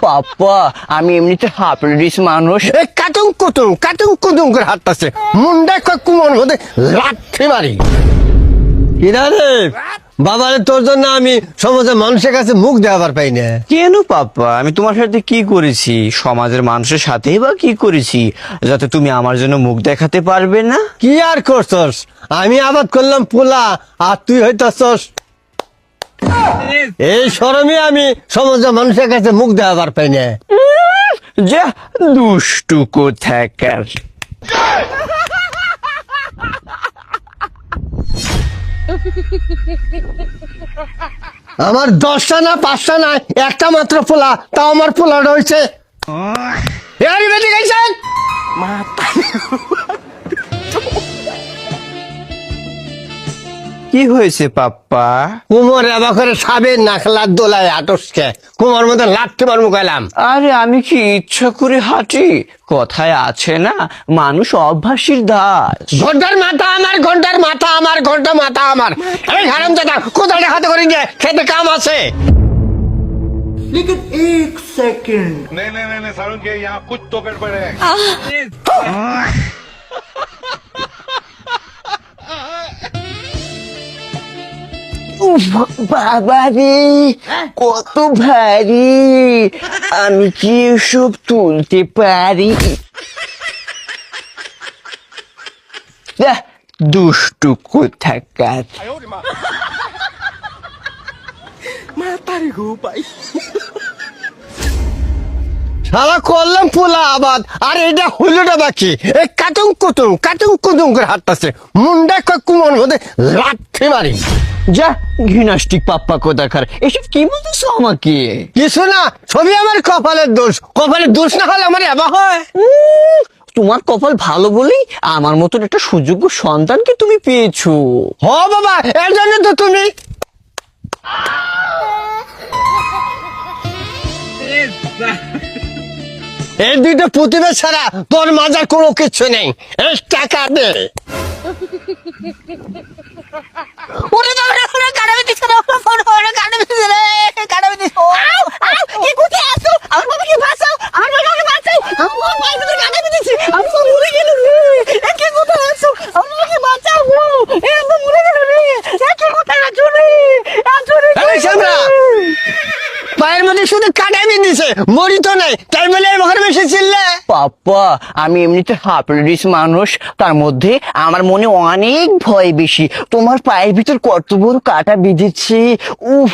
পাপ্পা আমি এমনিতে হাফ মানুষ। কাটুং কুটুং করে হাঁটতেছে মুন্ডা কুমোর মধ্যে লাঠি মারি। কিরা রে বাবারে, তোর জন্য আমি সমাজের মানুষের কাছে মুখ দেওয়ার পাই না। কেন পাপ্পা, আমি তোমার সাথে কি করেছি? সমাজের মানুষের সাথেই বা কি করেছি যাতে তুমি আমার জন্য মুখ দেখাতে পারবে না? কি আর করছস? আমি আবাদ করলাম পোলা আর তুই হইতাছস। এই শরমে আমি সমাজের মানুষের কাছে মুখ দেওয়ার পাই না। যা দুষ্টু কোথাকার। আমার 10টা না 5টা না একটা মাত্র পোলা, তাও আমার পোলা রয়েছে। কি হয়েছে পাপ্পা? কুমোর এবার করে সাবের নাখলার দোলায় আটসকে কুমার মধ্যে লাঠি মারমু গেলাম। আরে আমি কি ইচ্ছা করে হাঁটি? কথায় আছে না, মানুষ অভ্যাসীর দাস। ঘন্টার মাথা আমার, ঘন্টার মাথা আমার, ঘন্টা মাথা আমার। এই হারাম দাদা কোথায় হাতে করে গিয়ে খেতে কাম আছে। लेकिन एक सेकंड नहीं सारुण के यहाँ कुछ तो गड़बड़ है। বাবা রে কত ভারী, আমি কি এসব তুলতে পারি? যাহ, দুষ্টু কোথাকার। সারা করলাম পোলা আবাদ আর এটা হইলোটা বাকি। এই কাটুং কুটুং করে হাঁটতেছে মুন্ডা কুমোর মধ্যে লাঠি মারি। যা ঘৃণাষ্টিক পাপ্পা কোথাকার, এসব কি বলতেছো আমাকে? কিছু না, ছবি আমার কপালের দোষ। কপালের দোষ না হলে আমার এবার হয়। তোমার কপাল ভালো বলেই আমার মতন একটা সুযোগ্য সন্তানকে তুমি পেয়েছো। হ বাবা, এর জন্য তো তুমি এই দুইটা প্রতিভা ছাড়া তোর মাজার কোনো কিছু নেই। এই টাকা দে। ওরে বাবা রে, ওরে কাটাবে দিছে রে, ওরে কাটাবে দিছে রে, কাটাবে দিছে। আউ আউ, কি কোথায় আছো? আমার বাবাকে বাঁচাও, আমার বাবাকে বাঁচাও, আমার বাবাকে তো কাটাবে দিছে, আমি তো মরে গেল রে। এ কি কোথায় আছো? আমার বাবাকে বাঁচাও গো, এ তো মরে গেল রে। এ কি কোথায় আছো রে? আছো রে। এই সামরা পায়ের মধ্যে শুধু কাটাবি দিছে, মরি তো নাই, তাই বলে ঘর বেশি চিল্লে। পাপ্পা আমি এমনিতে হাফ মানুষ, তার মধ্যে আমার মনে অনেক ভয় বেশি। তোমার পায়ের ভিতর কত বড় কাটা বিঁধেছে, উফ